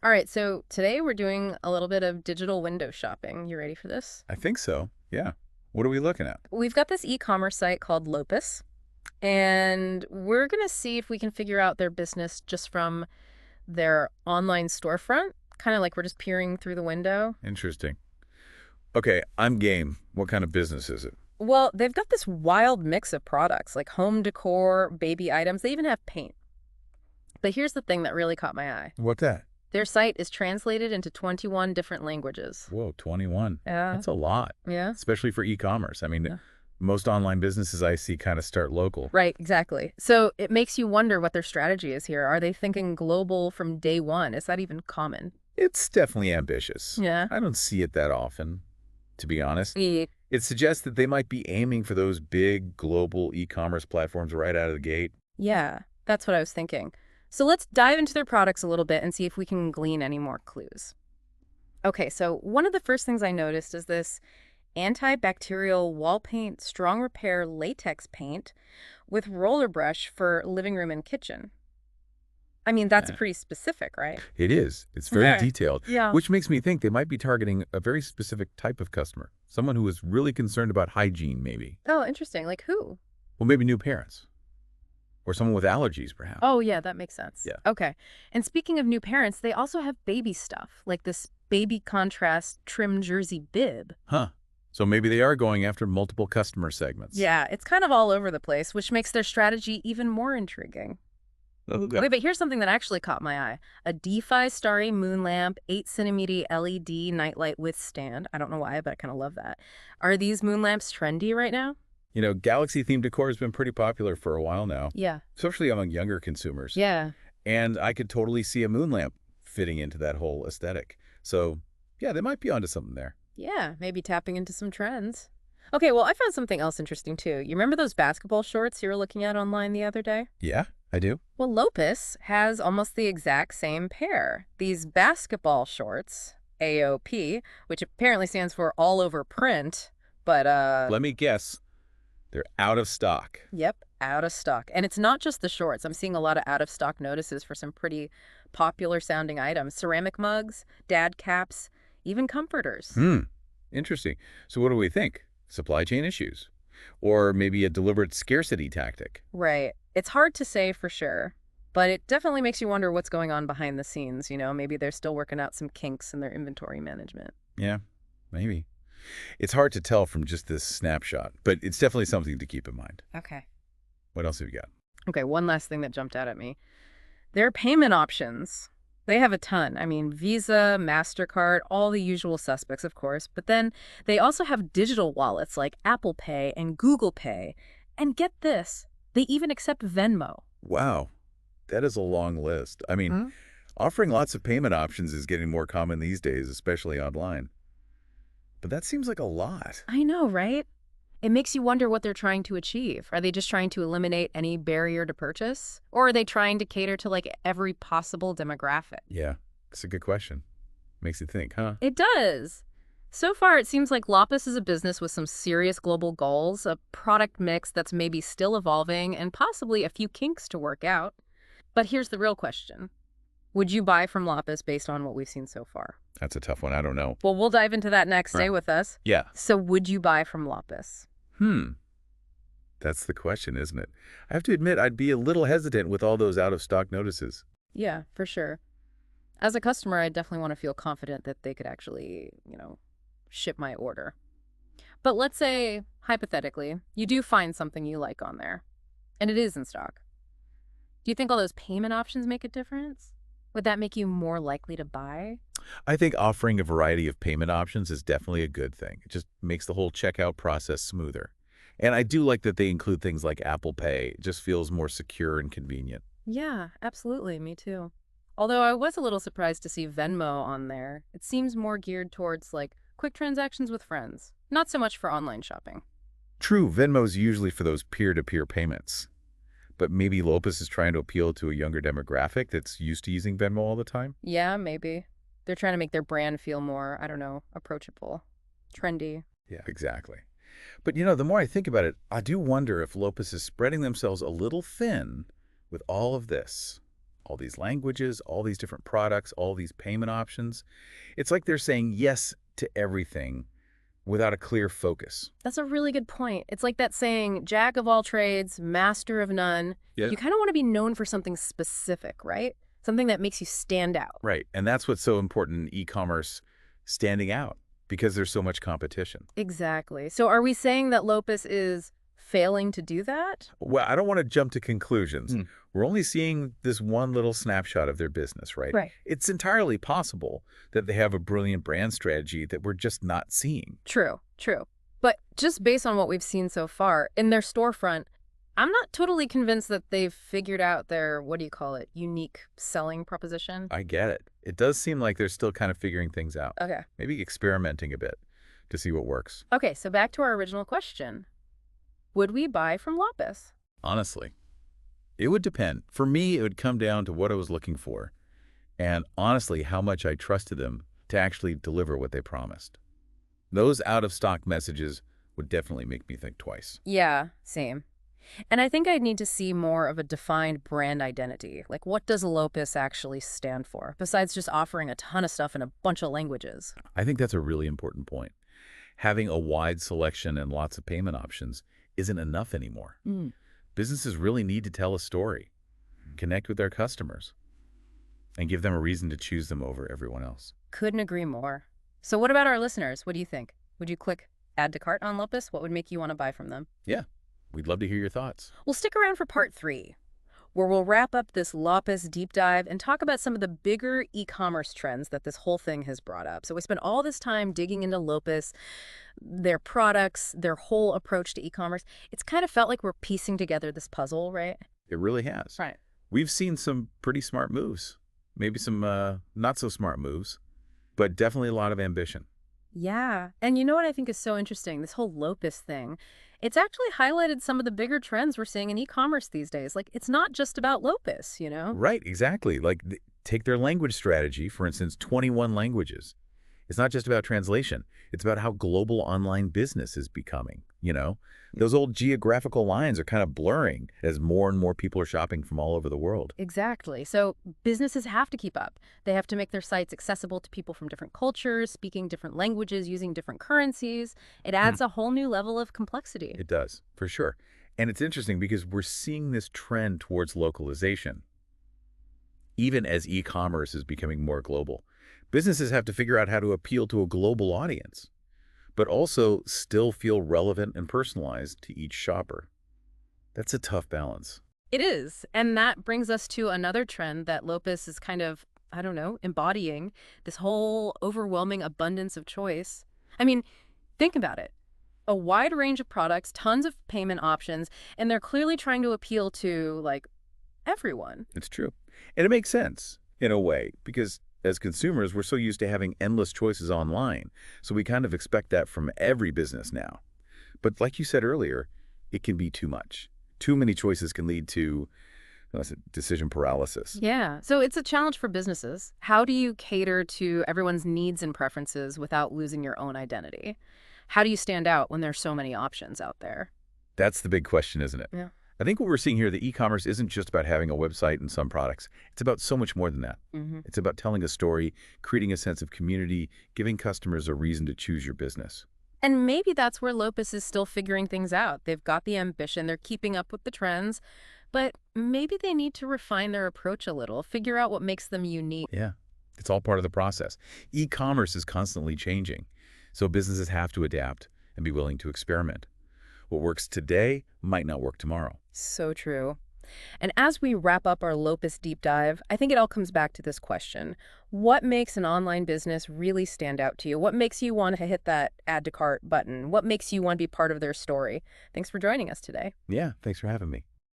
All right, so today we're doing a little bit of digital window shopping. You ready for this? I think so. Yeah. What are we looking at? We've got this e-commerce site called Lopus, and we're going to see if we can figure out their business just from their online storefront, kind of like we're just peering through the window. Interesting. Okay, I'm game. What kind of business is it? Well, they've got this wild mix of products like home decor, baby items. They even have paint. But here's the thing that really caught my eye. What that? Their site is translated into 21 different languages. Whoa, 21. Yeah. That's a lot, Yeah. especially for e-commerce. I mean, Yeah. most online businesses I see kind of start local. Right, exactly. So it makes you wonder what their strategy is here. Are they thinking global from day one? Is that even common? It's definitely ambitious. Yeah. I don't see it that often, to be honest. Ye- It suggests that they might be aiming for those big global e-commerce platforms right out of the gate. Yeah, that's what I was thinking. So let's dive into their products a little bit and see if we can glean any more clues. Okay, so one of the first things I noticed is this antibacterial wall paint strong repair latex paint with roller brush for living room and kitchen. I mean, that's Yeah. pretty specific, right? It is. It's very Right. detailed, Yeah. which makes me think they might be targeting a very specific type of customer, someone who is really concerned about hygiene, maybe. Oh, interesting. Like who? Well, maybe new parents or someone with allergies, perhaps. Oh, yeah, that makes sense. Yeah. Okay. And speaking of new parents, they also have baby stuff, like this baby contrast trim jersey bib. Huh. So maybe they are going after multiple customer segments. Yeah, it's kind of all over the place, which makes their strategy even more intriguing. Okay. Okay, but here's something that actually caught my eye. A DeFi Starry moon lamp, 8 centimeter LED nightlight with stand. I don't know why, but I kind of love that. Are these moon lamps trendy right now? You know, Galaxy-themed decor has been pretty popular for a while now, Yeah. especially among younger consumers. Yeah. And I could totally see a moon lamp fitting into that whole aesthetic. So, yeah, they might be onto something there. Yeah, maybe tapping into some trends. Okay, well, I found something else interesting too. You remember those basketball shorts you were looking at online the other day? Yeah, I do. Well, Lopus has almost the exact same pair. These basketball shorts, AOP, which apparently stands for all over print, but Let me guess. They're out of stock. yep, out of stock. And it's not just the shorts. I'm seeing a lot of out of stock notices for some pretty popular sounding items. Ceramic mugs, dad caps, even comforters. Hmm. Interesting. So what do we think? Supply chain issues? Or maybe a deliberate scarcity tactic? Right. It's hard to say for sure, but it definitely makes you wonder what's going on behind the scenes. Maybe they're still working out some kinks in their inventory management. Yeah, maybe. It's hard to tell from just this snapshot, but it's definitely something to keep in mind. Okay. What else have you got? Okay, one last thing that jumped out at me. Their payment options. They have a ton. I mean, Visa, MasterCard, all the usual suspects, of course. But then they also have digital wallets like Apple Pay and Google Pay. And get this, they even accept Venmo. Wow, that is a long list. I mean, Hmm? offering lots of payment options is getting more common these days, especially online. But that seems like a lot. I know, right? It makes you wonder what they're trying to achieve. Are they just trying to eliminate any barrier to purchase? Or are they trying to cater to like every possible demographic? Yeah, it's a good question. Makes you think, huh? It does. So far, it seems like Lopus is a business with some serious global goals, a product mix that's maybe still evolving, and possibly a few kinks to work out. But here's the real question. Would you buy from Lopus based on what we've seen so far? That's a tough one. I don't know. Well, we'll dive into that next. Stay Right. with us. Yeah. So would you buy from Lopus? That's the question, isn't it? I have to admit, I'd be a little hesitant with all those out-of-stock notices. Yeah, for sure. As a customer, I definitely want to feel confident that they could actually, ship my order. But let's say, hypothetically, you do find something you like on there, and it is in stock. Do you think all those payment options make a difference? Would that make you more likely to buy? I think offering a variety of payment options is definitely a good thing. It just makes the whole checkout process smoother. And I do like that they include things like Apple Pay. It just feels more secure and convenient. Yeah, absolutely. Me too. Although I was a little surprised to see Venmo on there. It seems more geared towards like quick transactions with friends, not so much for online shopping. True, Venmo's usually for those peer-to-peer payments. But maybe Lopus is trying to appeal to a younger demographic that's used to using Venmo all the time? Yeah, maybe. They're trying to make their brand feel more, I don't know, approachable, trendy. Yeah, exactly. But the more I think about it, I do wonder if Lopus is spreading themselves a little thin with all of this. all these languages, all these different products, all these payment options. It's like they're saying yes to everything without a clear focus. That's a really good point. It's like that saying, jack of all trades, master of none. Yeah. You kind of want to be known for something specific, right? Something that makes you stand out. Right. And that's what's so important in e-commerce, standing out, because there's so much competition. Exactly. So are we saying that Lopus is failing to do that? Well, I don't want to jump to conclusions. Hmm. We're only seeing this one little snapshot of their business, right? Right. It's entirely possible that they have a brilliant brand strategy that we're just not seeing. True, true. But just based on what we've seen so far, in their storefront, I'm not totally convinced that they've figured out their, what do you call it, unique selling proposition. I get it. It does seem like they're still kind of figuring things out. Okay. Maybe experimenting a bit to see what works. Okay, so back to our original question. Would we buy from Lopus? Honestly, it would depend. For me, it would come down to what I was looking for and honestly how much I trusted them to actually deliver what they promised. Those out-of-stock messages would definitely make me think twice. Yeah, same. And I think I'd need to see more of a defined brand identity. Like, what does Lopus actually stand for, besides just offering a ton of stuff in a bunch of languages? I think that's a really important point. Having a wide selection and lots of payment options isn't enough anymore. Businesses really need to tell a story, connect with their customers, and give them a reason to choose them over everyone else. Couldn't agree more. So what about our listeners? What do you think? Would you click add to cart on Lopus? What would make you want to buy from them? Yeah, we'd love to hear your thoughts. Well, stick around for part 3, where we'll wrap up this Lopus deep dive and talk about some of the bigger e-commerce trends that this whole thing has brought up. So we spent all this time digging into Lopus, their products, their whole approach to e-commerce. It's kind of felt like we're piecing together this puzzle, right? It really has. Right. We've seen some pretty smart moves, maybe some not so smart moves, but definitely a lot of ambition. Yeah. And you know what I think is so interesting? This whole Lopus thing. It's actually highlighted some of the bigger trends we're seeing in e-commerce these days. Like, it's not just about Lopus, you know? Right, exactly. Like, take their language strategy, for instance, 21 languages. It's not just about translation. It's about how global online business is becoming, you know? Those old geographical lines are kind of blurring as more and more people are shopping from all over the world. Exactly. So businesses have to keep up. They have to make their sites accessible to people from different cultures, speaking different languages, using different currencies. It adds a whole new level of complexity. It does, for sure. And it's interesting because we're seeing this trend towards localization, even as e-commerce is becoming more global. Businesses have to figure out how to appeal to a global audience, but also still feel relevant and personalized to each shopper. That's a tough balance. It is. And that brings us to another trend that Lopus is kind of, I don't know, embodying, this whole overwhelming abundance of choice. I mean, think about it. A wide range of products, tons of payment options, and they're clearly trying to appeal to, like, everyone. It's true. And it makes sense, in a way, because as consumers, we're so used to having endless choices online, so we kind of expect that from every business now. But like you said earlier, it can be too much. Too many choices can lead to decision paralysis. Yeah. So it's a challenge for businesses. How do you cater to everyone's needs and preferences without losing your own identity? How do you stand out when there's so many options out there? That's the big question, isn't it? Yeah. I think what we're seeing here, the e-commerce isn't just about having a website and some products. It's about so much more than that. It's about telling a story, creating a sense of community, giving customers a reason to choose your business. And maybe that's where Lopus is still figuring things out. They've got the ambition, they're keeping up with the trends, but maybe they need to refine their approach a little, figure out what makes them unique. Yeah, it's all part of the process. E-commerce is constantly changing, so businesses have to adapt and be willing to experiment. What works today might not work tomorrow. So true. And as we wrap up our Lopus deep dive, I think it all comes back to this question. What makes an online business really stand out to you? What makes you want to hit that add to cart button? What makes you want to be part of their story? Thanks for joining us today. Yeah, thanks for having me.